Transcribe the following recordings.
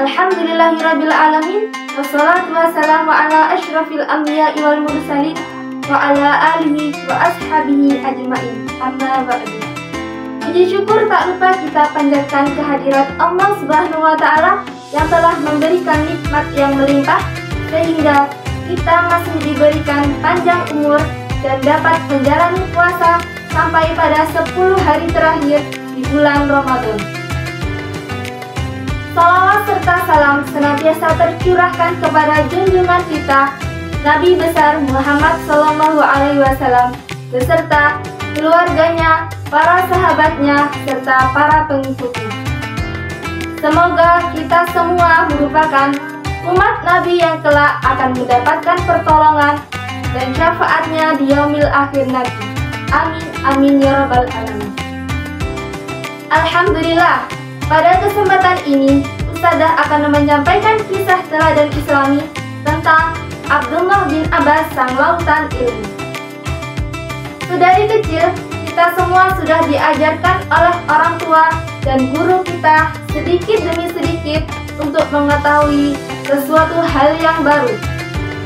Alhamdulillahirabbil alamin. Wassalatu wassalamu ala asyrafil anbiya'i wal mursalin wa ala alihi wa ashabihi ajma'in. Amma ba'du. Puji syukur tak lupa kita panjatkan kehadirat Allah Subhanahu wa taala yang telah memberikan nikmat yang melimpah sehingga kita masih diberikan panjang umur dan dapat menjalani puasa sampai pada 10 hari terakhir di bulan Ramadan. Salawat serta salam senantiasa tercurahkan kepada junjungan kita Nabi besar Muhammad SAW beserta keluarganya, para sahabatnya, serta para pengikutnya. Semoga kita semua merupakan umat Nabi yang kelak akan mendapatkan pertolongan dan syafaatnya di yaumil akhir nanti. Amin, amin ya rabbal alamin. Alhamdulillah, pada kesempatan ini Ustadzah akan menyampaikan kisah teladan Islami tentang Abdullah bin Abbas sang lautan ilmu. Dari kecil, kita semua sudah diajarkan oleh orang tua dan guru kita sedikit demi sedikit untuk mengetahui sesuatu hal yang baru.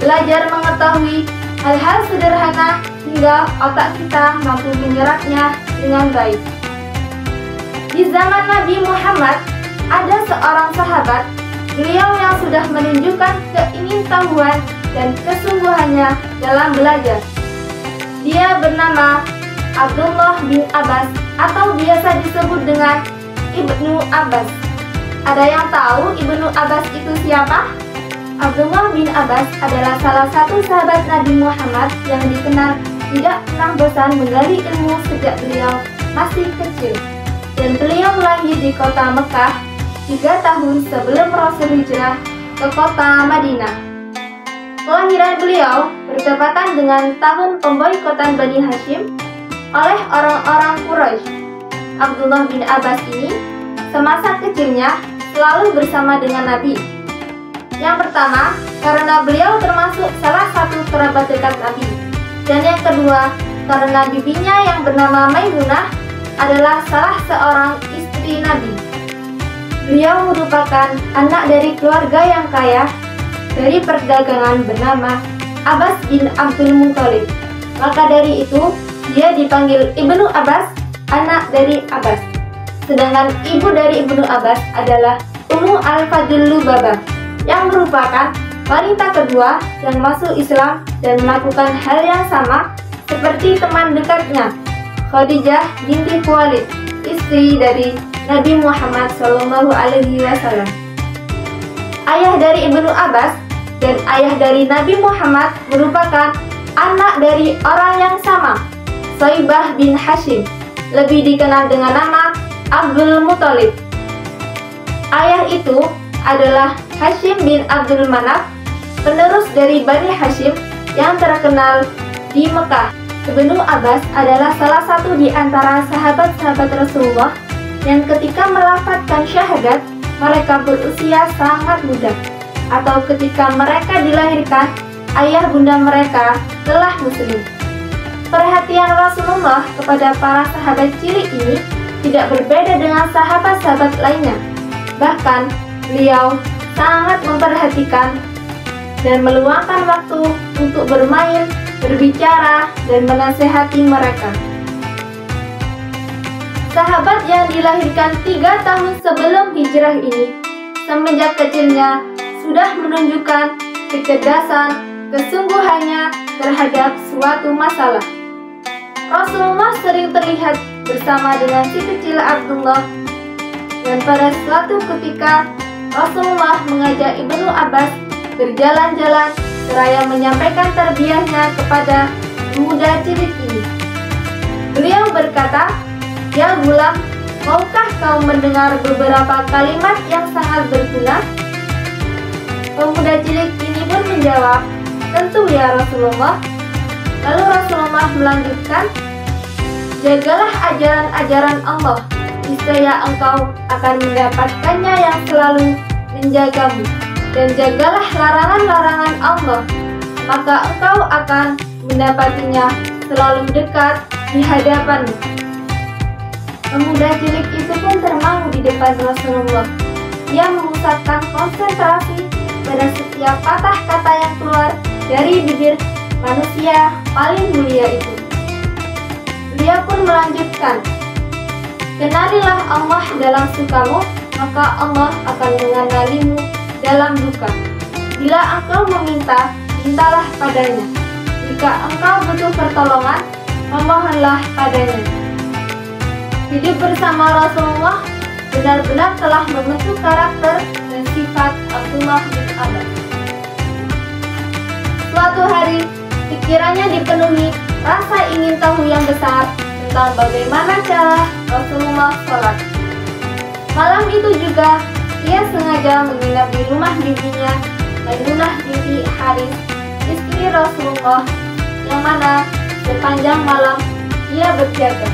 Belajar mengetahui hal-hal sederhana hingga otak kita mampu menyerapnya dengan baik. Di zaman Nabi Muhammad, ada seorang sahabat, beliau yang sudah menunjukkan keingintahuan dan kesungguhannya dalam belajar. Dia bernama Abdullah bin Abbas atau biasa disebut dengan Ibnu Abbas. Ada yang tahu Ibnu Abbas itu siapa? Abdullah bin Abbas adalah salah satu sahabat Nabi Muhammad yang dikenal tidak pernah bosan menggali ilmu sejak beliau masih kecil. Dan beliau lahir di kota Mekah 3 tahun sebelum Rasul hijrah ke kota Madinah. Kelahiran beliau bertepatan dengan tahun pemboikotan Bani Hashim oleh orang-orang Quraisy. Abdullah bin Abbas ini semasa kecilnya selalu bersama dengan Nabi. Yang pertama, karena beliau termasuk salah satu kerabat dekat Nabi. Dan yang kedua, karena bibinya yang bernama Maimunah adalah salah seorang istri Nabi. Beliau merupakan anak dari keluarga yang kaya dari perdagangan bernama Abbas bin Abdul Muthalib. Maka dari itu, dia dipanggil Ibnu Abbas, anak dari Abbas. Sedangkan ibu dari Ibnu Abbas adalah Ummu Al-Fadl Lubabah, yang merupakan wanita kedua yang masuk Islam dan melakukan hal yang sama seperti teman dekatnya, Khadijah binti Khuwailid, istri dari Nabi Muhammad SAW. Ayah dari Ibnu Abbas dan ayah dari Nabi Muhammad merupakan anak dari orang yang sama, Shaibah bin Hashim, lebih dikenal dengan nama Abdul Muthalib. Ayah itu adalah Hashim bin Abdul Manaf, penerus dari Bani Hashim yang terkenal di Mekah. Ibnu Abbas adalah salah satu di antara sahabat-sahabat Rasulullah yang ketika melafadzkan syahadat, mereka berusia sangat muda, atau ketika mereka dilahirkan, ayah bunda mereka telah muslim. Perhatian Rasulullah kepada para sahabat cilik ini tidak berbeda dengan sahabat-sahabat lainnya. Bahkan, beliau sangat memperhatikan dan meluangkan waktu untuk bermain, berbicara, dan menasehati mereka. Sahabat yang dilahirkan 3 tahun sebelum hijrah ini, semenjak kecilnya sudah menunjukkan kecerdasan, kesungguhannya terhadap suatu masalah. Rasulullah sering terlihat bersama dengan si kecil Abdullah, dan pada suatu ketika Rasulullah mengajak Ibnu Abbas berjalan-jalan seraya menyampaikan tarbiyahnya kepada pemuda cilik ini. Beliau berkata, "Ya gulam, maukah kau mendengar beberapa kalimat yang sangat berguna?" Pemuda cilik ini pun menjawab, "Tentu ya Rasulullah." Lalu Rasulullah melanjutkan, "Jagalah ajaran-ajaran Allah, niscaya engkau akan mendapatkannya yang selalu menjagamu. Dan jagalah larangan-larangan Allah, maka engkau akan mendapatinya selalu dekat di hadapanmu." Pemuda cilik itu pun termangu di depan Rasulullah. ia memusatkan konsentrasi pada setiap patah kata yang keluar dari bibir manusia paling mulia itu. Beliau pun melanjutkan, "Kenalilah Allah dalam sukamu, maka Allah akan mengenalimu dalam duka. Bila engkau meminta, mintalah padanya. Jika engkau butuh pertolongan, memohonlah padanya." Hidup bersama Rasulullah benar-benar telah membentuk karakter dan sifat Abdullah bin Abbas. Suatu hari, pikirannya dipenuhi rasa ingin tahu yang besar tentang bagaimana cara Rasulullah sholat. Malam itu juga, ia sengaja menginap di rumah bibinya, Maimunah binti Haris, istri Rasulullah, yang mana sepanjang malam ia berjaga,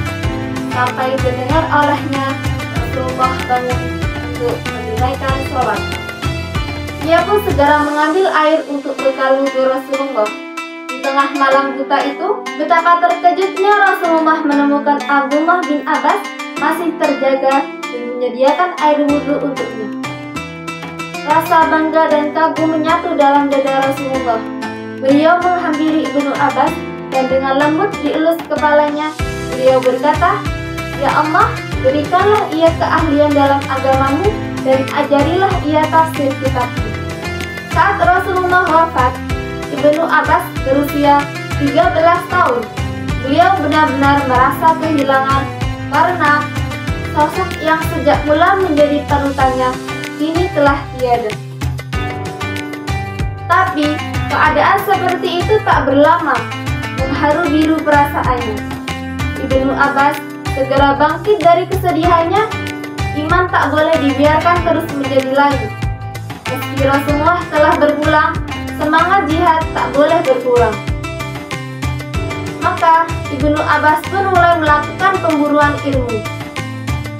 sampai terdengar olehnya Rasulullah bangun untuk menunaikan sholat. Ia pun segera mengambil air untuk bekal wudhu Rasulullah. Di tengah malam buta itu, betapa terkejutnya Rasulullah menemukan Abdullah bin Abbas masih terjaga dan menyediakan air wudhu untuknya. Rasa bangga dan kagum menyatu dalam dada Rasulullah. Beliau menghampiri Ibnu Abbas dan dengan lembut dielus kepalanya. Beliau berkata, "Ya Allah, berikanlah ia keahlian dalam agamamu dan ajarilah ia tafsir kitabmu." Saat Rasulullah wafat, Ibnu Abbas berusia 13 tahun. Beliau benar-benar merasa kehilangan karena sosok yang sejak mula menjadi panutannya kini telah tiada. Tapi keadaan seperti itu tak berlama, mengharu biru perasaannya. Ibnu Abbas segera bangkit dari kesedihannya. Iman tak boleh dibiarkan terus menjadi layu. Meski Rasulullah telah berpulang, semangat jihad tak boleh berkurang. Maka Ibnu Abbas pun mulai melakukan pemburuan ilmu.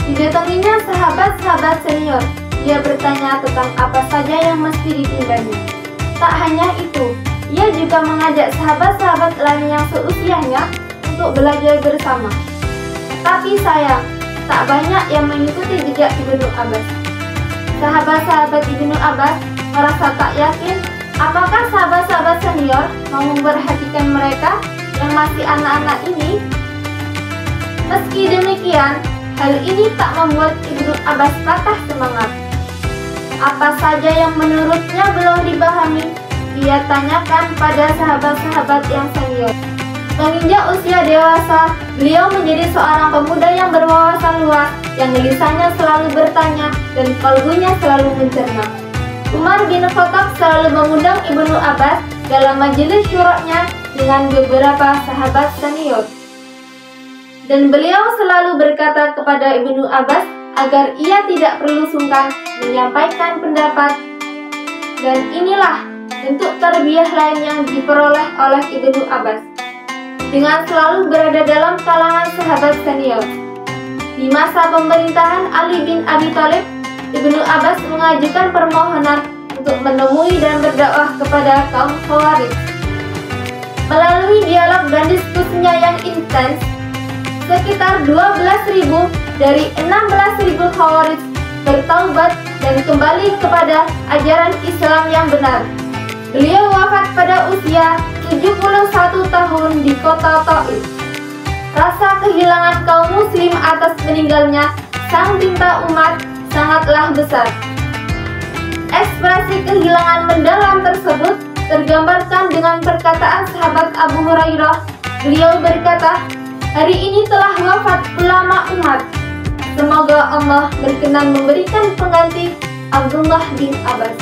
Didatanginya sahabat-sahabat senior. Ia bertanya tentang apa saja yang mesti ditimbangnya. Tak hanya itu, ia juga mengajak sahabat-sahabat lain yang seusianya untuk belajar bersama. Tapi sayang, tak banyak yang mengikuti jejak Ibnu Abbas. Sahabat-sahabat Ibnu Abbas merasa tak yakin apakah sahabat-sahabat senior mau memperhatikan mereka yang masih anak-anak ini. Meski demikian, hal ini tak membuat Ibnu Abbas patah semangat. Apa saja yang menurutnya belum dipahami, ia tanyakan pada sahabat-sahabat yang senior. Menginjak usia dewasa, beliau menjadi seorang pemuda yang berwawasan luas, yang lisannya selalu bertanya dan kalbunya selalu mencerna. Umar bin Khattab selalu mengundang Ibnu Abbas dalam majelis syuroknya dengan beberapa sahabat senior. Dan beliau selalu berkata kepada Ibnu Abbas agar ia tidak perlu sungkan menyampaikan pendapat. Dan inilah bentuk tarbiyah lain yang diperoleh oleh Ibnu Abbas, dengan selalu berada dalam kalangan sahabat senior. Di masa pemerintahan Ali bin Abi Thalib, Ibnu Abbas mengajukan permohonan untuk menemui dan berdakwah kepada kaum Khawarij. Melalui dialog dan diskusinya yang intens, sekitar 12.000 dari 16.000 Khawarij bertaubat dan kembali kepada ajaran Islam yang benar. Beliau wafat pada usia 71 tahun di kota Taif. Rasa kehilangan kaum muslim atas meninggalnya sang bintang umat sangatlah besar. Ekspresi kehilangan mendalam tersebut tergambarkan dengan perkataan sahabat Abu Hurairah. Beliau berkata, "Hari ini telah wafat ulama umat. Semoga Allah berkenan memberikan pengganti Abdullah bin Abbas."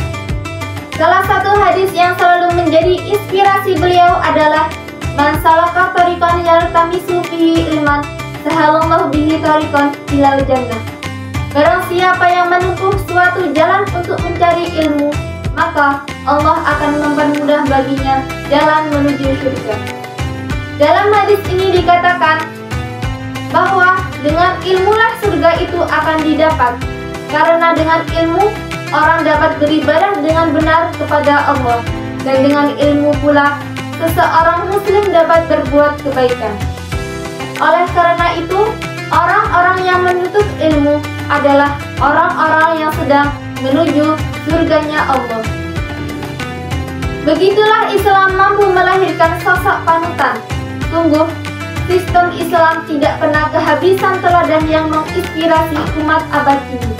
Salah satu hadis yang selalu menjadi inspirasi beliau adalah, "Man salaka tariqan yaltamisu fihi ilman, sahalallahu bihi tariqan ilal jannah." Barang siapa yang menempuh suatu jalan untuk mencari ilmu, maka Allah akan mempermudah baginya jalan menuju surga. Dalam hadis ini dikatakan bahwa dengan ilmulah surga itu akan didapat, karena dengan ilmu orang dapat beribadah dengan benar kepada Allah, dan dengan ilmu pula seseorang muslim dapat berbuat kebaikan. Oleh karena itu, orang-orang yang menuntut ilmu adalah orang-orang yang sedang menuju surganya Allah. Begitulah Islam mampu melahirkan sosok panutan. Sungguh, sistem Islam tidak pernah kehabisan teladan yang menginspirasi umat abad ini.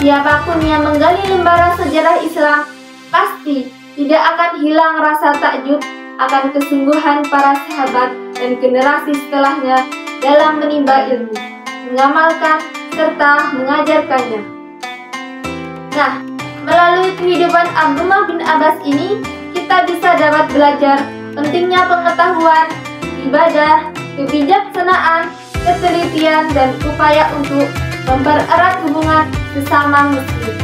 Siapapun yang menggali lembaran sejarah Islam, pasti tidak akan hilang rasa takjub akan kesungguhan para sahabat dan generasi setelahnya dalam menimba ilmu, mengamalkan, serta mengajarkannya. Nah, melalui kehidupan Abdullah bin Abbas ini, kita bisa dapat belajar pentingnya pengetahuan, ibadah, kebijaksanaan, ketelitian, dan upaya untuk mempererat hubungan sesama muslim.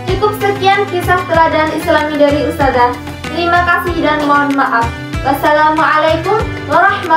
Cukup sekian kisah teladan Islami dari Ustazah. Terima kasih dan mohon maaf. Wassalamualaikum warahmatullahi wabarakatuh.